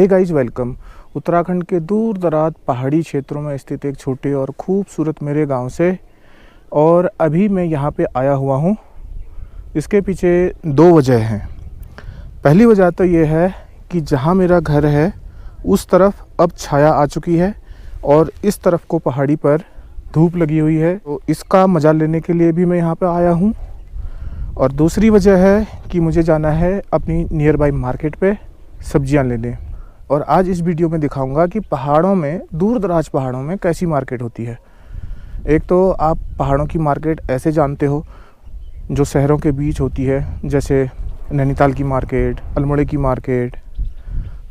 Hey guys welcome. Uttarakhand के दूर दराज पहाड़ी क्षेत्रों में स्थित एक छोटे और खूबसूरत मेरे गांव से, और अभी मैं यहाँ पे आया हुआ हूँ। इसके पीछे दो वजह हैं। पहली वजह तो ये है कि जहाँ मेरा घर है उस तरफ अब छाया आ चुकी है और इस तरफ को पहाड़ी पर धूप लगी हुई है, तो इसका मज़ा लेने के लिए भी मैं यहाँ पे आया हूँ। और दूसरी वजह है कि मुझे जाना है अपनी नियर बाई मार्केट पे सब्जियाँ लेने। और आज इस वीडियो में दिखाऊंगा कि पहाड़ों में, दूर दराज पहाड़ों में कैसी मार्केट होती है। एक तो आप पहाड़ों की मार्केट ऐसे जानते हो जो शहरों के बीच होती है, जैसे नैनीताल की मार्केट, अल्मोड़े की मार्केट,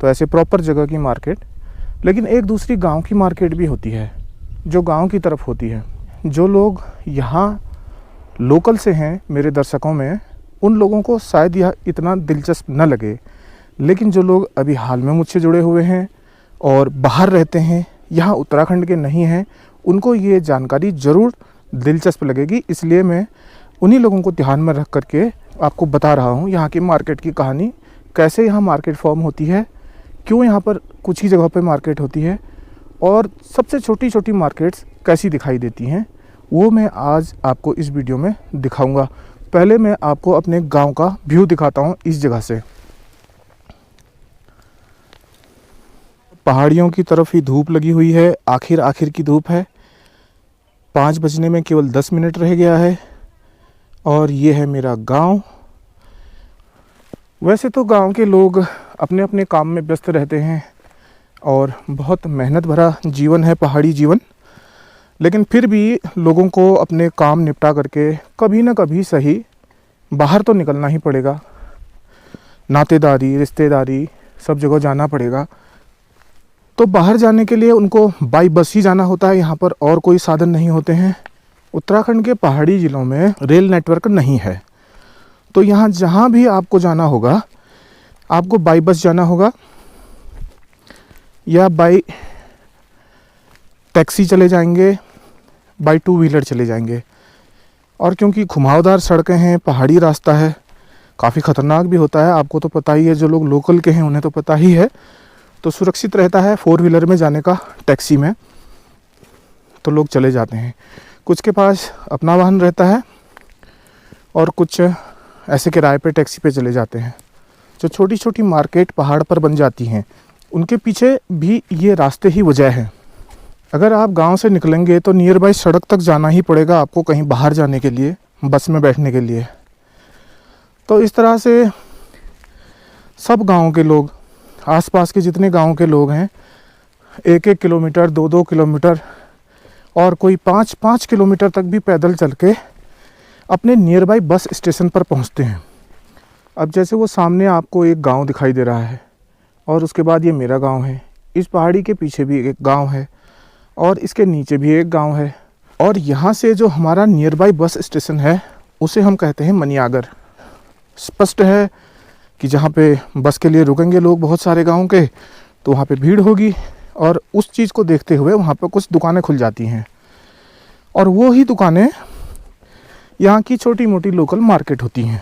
तो ऐसे प्रॉपर जगह की मार्केट। लेकिन एक दूसरी गांव की मार्केट भी होती है जो गांव की तरफ होती है। जो लोग यहाँ लोकल से हैं मेरे दर्शकों में, उन लोगों को शायद यह इतना दिलचस्प न लगे, लेकिन जो लोग अभी हाल में मुझसे जुड़े हुए हैं और बाहर रहते हैं, यहाँ उत्तराखंड के नहीं हैं, उनको ये जानकारी ज़रूर दिलचस्प लगेगी। इसलिए मैं उन्हीं लोगों को ध्यान में रख करके आपको बता रहा हूँ यहाँ की मार्केट की कहानी, कैसे यहाँ मार्केट फॉर्म होती है, क्यों यहाँ पर कुछ ही जगह पे मार्केट होती है, और सबसे छोटी छोटी मार्केट्स कैसी दिखाई देती हैं, वो मैं आज आपको इस वीडियो में दिखाऊंगा। पहले मैं आपको अपने गांव का व्यू दिखाता हूँ इस जगह से। पहाड़ियों की तरफ ही धूप लगी हुई है, आखिर की धूप है। 5 बजने में केवल 10 मिनट रह गया है और ये है मेरा गांव। वैसे तो गांव के लोग अपने अपने काम में व्यस्त रहते हैं और बहुत मेहनत भरा जीवन है पहाड़ी जीवन, लेकिन फिर भी लोगों को अपने काम निपटा करके कभी ना कभी सही बाहर तो निकलना ही पड़ेगा। नातेदारी, रिश्तेदारी, सब जगह जाना पड़ेगा। तो बाहर जाने के लिए उनको बाई बस ही जाना होता है। यहाँ पर और कोई साधन नहीं होते हैं। उत्तराखंड के पहाड़ी ज़िलों में रेल नेटवर्क नहीं है, तो यहाँ जहाँ भी आपको जाना होगा, आपको बाई बस जाना होगा या बाई टैक्सी चले जाएंगे, बाई 2 व्हीलर चले जाएंगे। और क्योंकि घुमावदार सड़कें हैं, पहाड़ी रास्ता है, काफ़ी ख़तरनाक भी होता है, आपको तो पता ही है, जो लोग लोकल के हैं उन्हें तो पता ही है। तो सुरक्षित रहता है 4 व्हीलर में जाने का, टैक्सी में तो लोग चले जाते हैं। कुछ के पास अपना वाहन रहता है और कुछ ऐसे किराए पे टैक्सी पे चले जाते हैं। जो छोटी छोटी मार्केट पहाड़ पर बन जाती हैं, उनके पीछे भी ये रास्ते ही वजह है। अगर आप गांव से निकलेंगे तो नियर बाई सड़क तक जाना ही पड़ेगा आपको, कहीं बाहर जाने के लिए, बस में बैठने के लिए। तो इस तरह से सब गाँव के लोग, आसपास के जितने गांव के लोग हैं, 1-1 किलोमीटर, 2-2 किलोमीटर और कोई 5-5 किलोमीटर तक भी पैदल चल के अपने नियर बाई बस स्टेशन पर पहुंचते हैं। अब जैसे वो सामने आपको एक गांव दिखाई दे रहा है और उसके बाद ये मेरा गांव है। इस पहाड़ी के पीछे भी एक गांव है और इसके नीचे भी एक गांव है। और यहाँ से जो हमारा नियर बाई बस स्टेशन है उसे हम कहते हैं मनियागर। स्पष्ट है कि जहाँ पे बस के लिए रुकेंगे लोग बहुत सारे गाँव के, तो वहाँ पे भीड़ होगी और उस चीज़ को देखते हुए वहाँ पे कुछ दुकानें खुल जाती हैं। और वो ही दुकानें यहाँ की छोटी मोटी लोकल मार्केट होती हैं।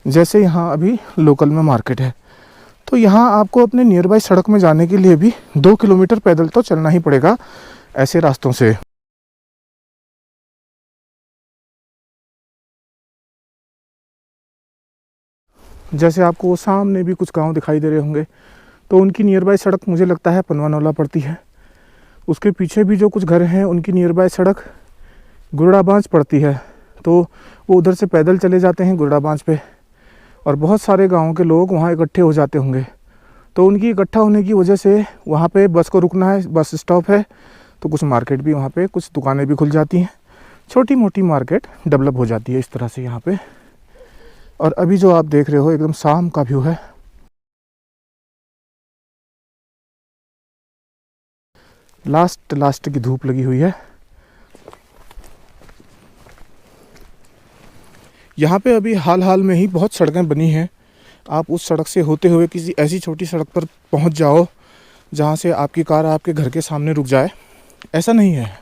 जैसे यहाँ अभी लोकल में मार्केट है, तो यहाँ आपको अपने नियर बाई सड़क में जाने के लिए भी 2 किलोमीटर पैदल तो चलना ही पड़ेगा ऐसे रास्तों से। जैसे आपको वो सामने भी कुछ गांव दिखाई दे रहे होंगे, तो उनकी नियर बाई सड़क मुझे लगता है पनवानौला पड़ती है। उसके पीछे भी जो कुछ घर हैं उनकी नियर बाई सड़क गुरड़ाबांज पड़ती है, तो वो उधर से पैदल चले जाते हैं गुरड़ाबांज पे। और बहुत सारे गाँव के लोग वहाँ इकट्ठे हो जाते होंगे, तो उनकी इकट्ठा होने की वजह से वहाँ पे बस को रुकना है, बस स्टॉप है, तो कुछ मार्केट भी वहाँ पे, कुछ दुकानें भी खुल जाती हैं। छोटी मोटी मार्केट डेवलप हो जाती है इस तरह से यहाँ पे। और अभी जो आप देख रहे हो एकदम शाम का व्यू है। लास्ट की धूप लगी हुई है। यहाँ पे अभी हाल में ही बहुत सड़कें बनी हैं। आप उस सड़क से होते हुए किसी ऐसी छोटी सड़क पर पहुँच जाओ जहाँ से आपकी कार आपके घर के सामने रुक जाए, ऐसा नहीं है।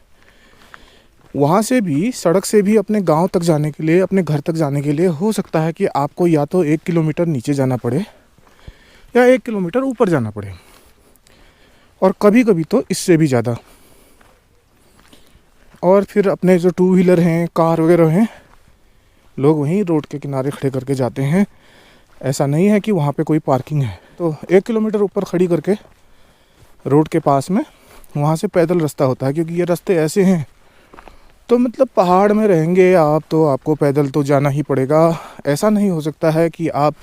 वहाँ से भी, सड़क से भी अपने गांव तक जाने के लिए, अपने घर तक जाने के लिए हो सकता है कि आपको या तो 1 किलोमीटर नीचे जाना पड़े, या 1 किलोमीटर ऊपर जाना पड़े, और कभी कभी तो इससे भी ज़्यादा। और फिर अपने जो टू व्हीलर हैं, कार वगैरह हैं, लोग वहीं रोड के किनारे खड़े करके जाते हैं। ऐसा नहीं है कि वहाँ पे कोई पार्किंग है। तो 1 किलोमीटर ऊपर खड़ी करके रोड के पास में वहाँ से पैदल रास्ता होता है, क्योंकि ये रास्ते ऐसे हैं तो मतलब पहाड़ में रहेंगे आप तो आपको पैदल तो जाना ही पड़ेगा। ऐसा नहीं हो सकता है कि आप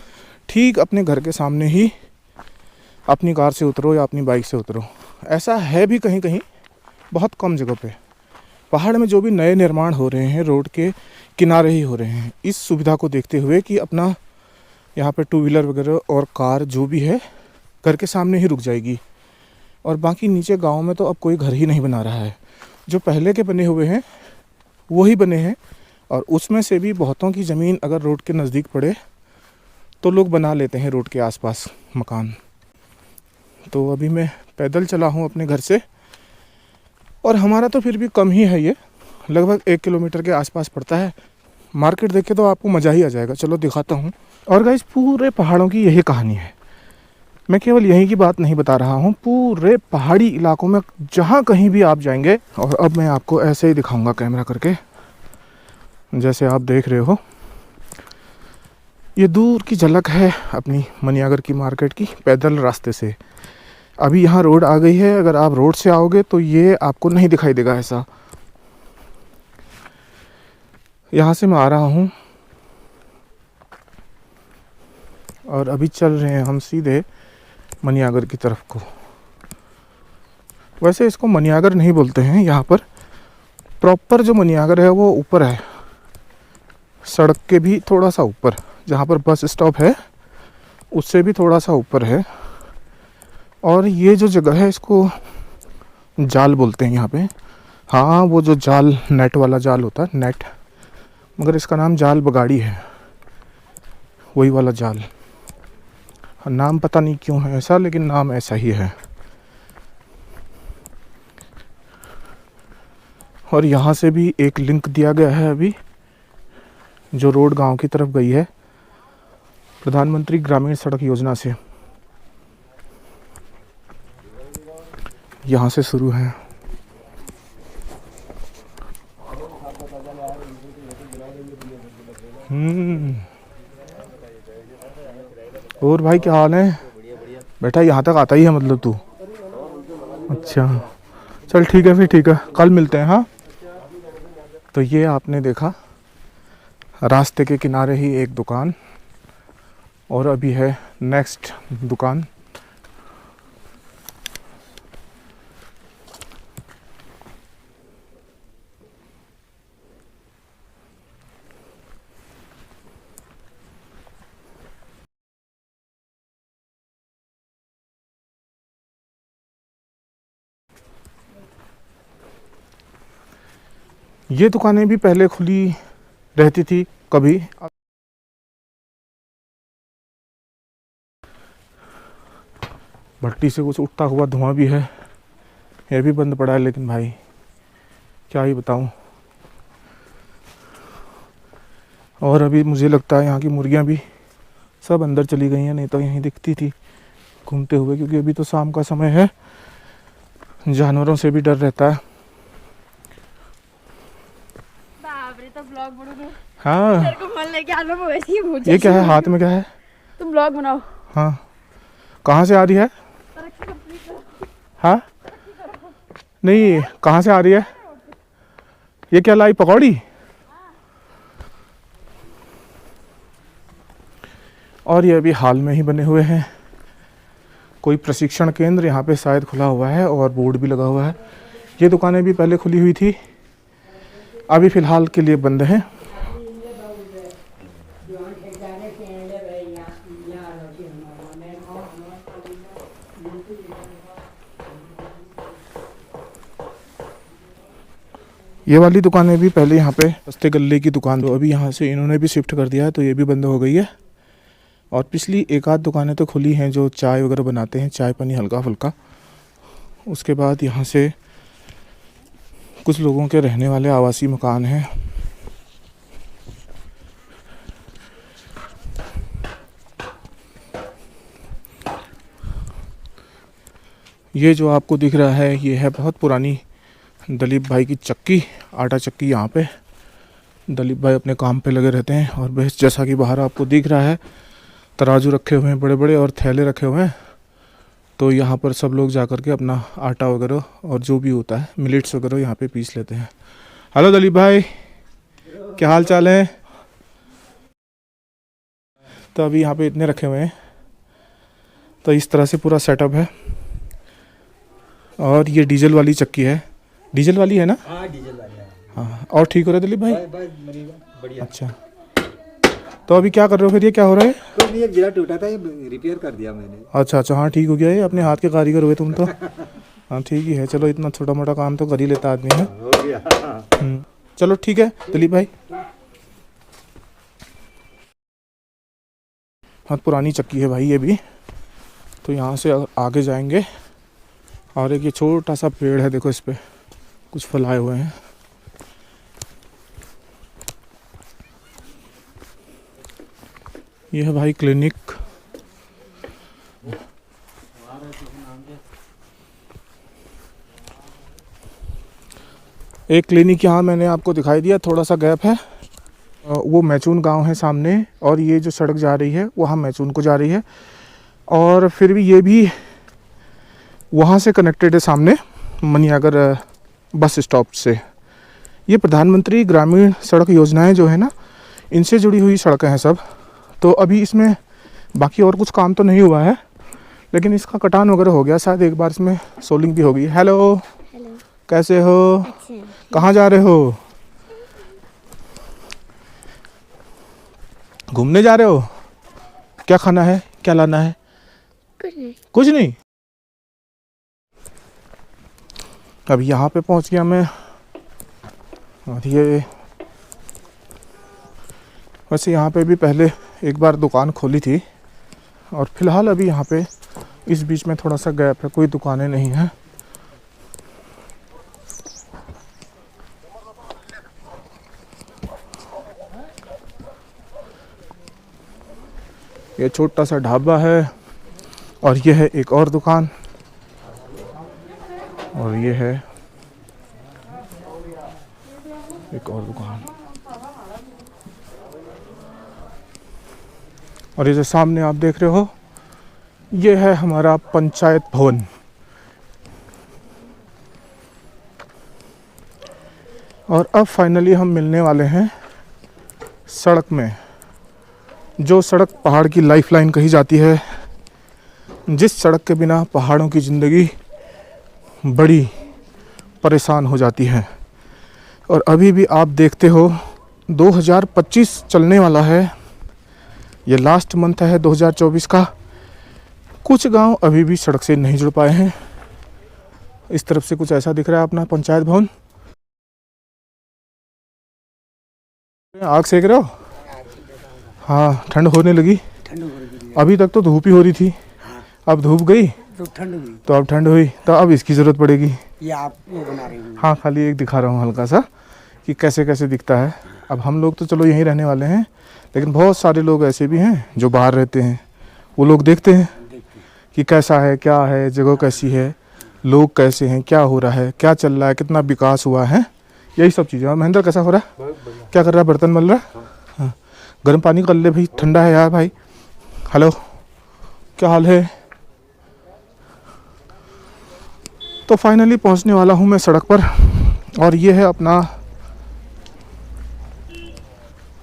ठीक अपने घर के सामने ही अपनी कार से उतरो या अपनी बाइक से उतरो। ऐसा है भी कहीं कहीं, बहुत कम जगह पे। पहाड़ में जो भी नए निर्माण हो रहे हैं रोड के किनारे ही हो रहे हैं, इस सुविधा को देखते हुए कि अपना यहाँ पे टू व्हीलर वगैरह और कार जो भी है घर के सामने ही रुक जाएगी। और बाकी नीचे गांव में तो अब कोई घर ही नहीं बना रहा है, जो पहले के बने हुए हैं वही बने हैं। और उसमें से भी बहुतों की ज़मीन अगर रोड के नज़दीक पड़े तो लोग बना लेते हैं रोड के आसपास मकान। तो अभी मैं पैदल चला हूँ अपने घर से, और हमारा तो फिर भी कम ही है, ये लगभग 1 किलोमीटर के आसपास पड़ता है। मार्केट देख के तो आपको मज़ा ही आ जाएगा। चलो दिखाता हूँ। और गाइस, पूरे पहाड़ों की यही कहानी है। मैं केवल यहीं की बात नहीं बता रहा हूँ, पूरे पहाड़ी इलाकों में जहाँ कहीं भी आप जाएंगे। और अब मैं आपको ऐसे ही दिखाऊंगा कैमरा करके, जैसे आप देख रहे हो। ये दूर की झलक है अपनी मनियागर की मार्केट की, पैदल रास्ते से। अभी यहाँ रोड आ गई है, अगर आप रोड से आओगे तो ये आपको नहीं दिखाई देगा ऐसा। यहाँ से मैं आ रहा हूँ और अभी चल रहे हैं हम सीधे मनियागर की तरफ को। वैसे इसको मनियागर नहीं बोलते हैं यहाँ पर, प्रॉपर जो मनियागर है वो ऊपर है, सड़क के भी थोड़ा सा ऊपर, जहाँ पर बस स्टॉप है उससे भी थोड़ा सा ऊपर है। और ये जो जगह है इसको जाल बोलते हैं यहाँ पे। हाँ, वो जो जाल, नेट वाला जाल होता है, नेट, मगर इसका नाम जाल बगाड़ी है, वही वाला जाल। नाम पता नहीं क्यों है ऐसा, लेकिन नाम ऐसा ही है। और यहाँ से भी एक लिंक दिया गया है अभी, जो रोड गांव की तरफ गई है प्रधानमंत्री ग्रामीण सड़क योजना से। यहाँ से शुरू है। और भाई क्या हाल है? बेटा यहाँ तक आता ही है मतलब तू? अच्छा, चल ठीक है फिर, ठीक है, कल मिलते हैं। हाँ, तो ये आपने देखा रास्ते के किनारे ही एक दुकान, और अभी है नेक्स्ट दुकान। ये दुकानें भी पहले खुली रहती थी कभी। भट्टी से कुछ उठता हुआ धुआं भी है, यह भी बंद पड़ा है। लेकिन भाई क्या ही बताऊं। और अभी मुझे लगता है यहाँ की मुर्गियाँ भी सब अंदर चली गई हैं, नहीं तो यहीं दिखती थी घूमते हुए। क्योंकि अभी तो शाम का समय है, जानवरों से भी डर रहता है। तो ब्लॉग बनाओ। हाँ, तेरे को मन लेके आना, वो वैसे ही ये क्या है हाथ में, क्या है? तुम ब्लॉग बनाओ। हाँ, कहाँ से आ रही है? हाँ, नहीं, कहाँ से आ रही है? ये क्या लाई, पकौड़ी? और ये अभी हाल में ही बने हुए हैं। कोई प्रशिक्षण केंद्र यहाँ पे शायद खुला हुआ है, और बोर्ड भी लगा हुआ है। ये दुकानें भी पहले खुली हुई थी, अभी फ़िलहाल के लिए बंद हैं। ये वाली दुकानें भी पहले यहाँ पे सस्ते गल्ले की दुकान, तो अभी यहाँ से इन्होंने भी शिफ्ट कर दिया है, तो ये भी बंद हो गई है। और पिछली एक आध दुकानें तो खुली हैं जो चाय वगैरह बनाते हैं, चाय पानी हल्का फुल्का। उसके बाद यहाँ से कुछ लोगों के रहने वाले आवासीय मकान हैं। ये जो आपको दिख रहा है ये है बहुत पुरानी दलीप भाई की चक्की, आटा चक्की। यहाँ पे दलीप भाई अपने काम पे लगे रहते हैं। और बस जैसा कि बाहर आपको दिख रहा है तराजू रखे हुए हैं बड़े बड़े और थैले रखे हुए हैं। तो यहाँ पर सब लोग जा कर के अपना आटा वगैरह और जो भी होता है मिलेट्स वगैरह यहाँ पे पीस लेते हैं। हेलो दलीप भाई, क्या हाल चाल है? तो अभी यहाँ पे इतने रखे हुए हैं। तो इस तरह से पूरा सेटअप है। और ये डीजल वाली चक्की है, डीजल वाली है ना? हाँ डीजल वाली है। हाँ। और ठीक हो रहा है दलीप भाई? बढ़िया। अच्छा, तो अभी क्या कर रहे हो फिर? ये क्या हो रहा है? कुछ नहीं, एक गिरा टूटा था, ये रिपेयर कर दिया मैंने। अच्छा अच्छा, हाँ ठीक हो गया। ये अपने हाथ के कारीगर हुए तुम तो। हाँ ठीक ही है, चलो इतना छोटा मोटा काम तो कर ही लेता आदमी है। हो गया। चलो ठीक है दलीप भाई। बहुत पुरानी चक्की है भाई ये भी। तो यहाँ से आगे जाएंगे और एक ये छोटा सा पेड़ है, देखो इस पे कुछ फल आए हुए हैं। ये है भाई क्लिनिक। एक क्लिनिक यहाँ मैंने आपको दिखाई दिया, थोड़ा सा गैप है। वो मैचून गांव है सामने, और ये जो सड़क जा रही है वहाँ मैचून को जा रही है। और फिर भी ये भी वहाँ से कनेक्टेड है सामने मनियागर बस स्टॉप से। ये प्रधानमंत्री ग्रामीण सड़क योजनाएं जो है ना, इनसे जुड़ी हुई सड़कें हैं सब। तो अभी इसमें बाकी और कुछ काम तो नहीं हुआ है, लेकिन इसका कटान वगैरह हो गया शायद। एक बार इसमें सोलिंग भी हो गई। हेलो, हेलो, कैसे हो? अच्छे। कहाँ जा रहे हो? घूमने जा रहे हो? क्या खाना है, क्या लाना है? कुछ नहीं। कुछ नहीं। अब यहाँ पे पहुँच गया मैं। और ये वैसे यहाँ पे भी पहले एक बार दुकान खोली थी, और फिलहाल अभी यहाँ पे इस बीच में थोड़ा सा गैप है, कोई दुकानें नहीं हैं। ये छोटा सा ढाबा है, और ये है एक और दुकान, और ये है एक और दुकान। और ये जो सामने आप देख रहे हो ये है हमारा पंचायत भवन। और अब फाइनली हम मिलने वाले हैं सड़क में, जो सड़क पहाड़ की लाइफलाइन कही जाती है, जिस सड़क के बिना पहाड़ों की ज़िंदगी बड़ी परेशान हो जाती है। और अभी भी आप देखते हो 2025 चलने वाला है, ये लास्ट मंथ है 2024 का। कुछ गांव अभी भी सड़क से नहीं जुड़ पाए हैं। इस तरफ से कुछ ऐसा दिख रहा है अपना पंचायत भवन। आग सेक रहे हो? हाँ, ठंड होने लगी। अभी तक तो धूप ही हो रही थी, अब धूप गई तो ठंड हुई, तो अब ठंड हुई, तो अब इसकी ज़रूरत पड़ेगी। ये आप वो बना रहे हैं। हाँ, खाली एक दिखा रहा हूँ हल्का सा कि कैसे कैसे दिखता है। अब हम लोग तो चलो यहीं रहने वाले हैं, लेकिन बहुत सारे लोग ऐसे भी हैं जो बाहर रहते हैं। वो लोग देखते हैं कि कैसा है, क्या है, जगह कैसी है, लोग कैसे हैं, क्या हो रहा है, क्या चल रहा है, कितना विकास हुआ है, यही सब चीज़ें। और महेंद्र कैसा हो रहा है? क्या कर रहा है? बर्तन मल रहा है? हाँ, गर्म पानी कर ले भाई, ठंडा है यार भाई। हेलो, क्या हाल है? तो फाइनली पहुंचने वाला हूं मैं सड़क पर, और ये है अपना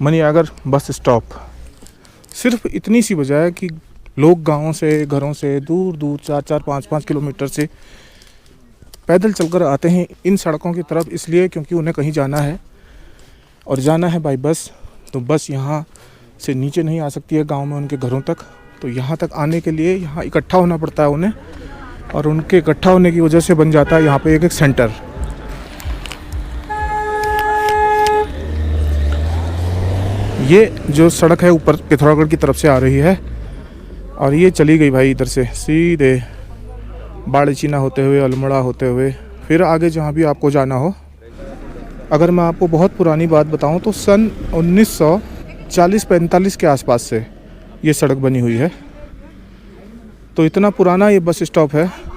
मनियागर बस स्टॉप। सिर्फ इतनी सी वजह है कि लोग गाँवों से, घरों से दूर दूर 4-4, 5-5 किलोमीटर से पैदल चलकर आते हैं इन सड़कों की तरफ, इसलिए क्योंकि उन्हें कहीं जाना है, और जाना है बाई बस। तो बस यहाँ से नीचे नहीं आ सकती है गांव में उनके घरों तक। तो यहाँ तक आने के लिए यहाँ इकट्ठा होना पड़ता है उन्हें, और उनके इकट्ठा होने की वजह से बन जाता है यहाँ पे एक सेंटर। ये जो सड़क है ऊपर पिथौरागढ़ की तरफ से आ रही है, और ये चली गई भाई इधर से सीधे बाड़ीचीना होते हुए, अल्मोड़ा होते हुए, फिर आगे जहाँ भी आपको जाना हो। अगर मैं आपको बहुत पुरानी बात बताऊं तो सन 1940-45 के आसपास से ये सड़क बनी हुई है। तो इतना पुराना ये बस स्टॉप है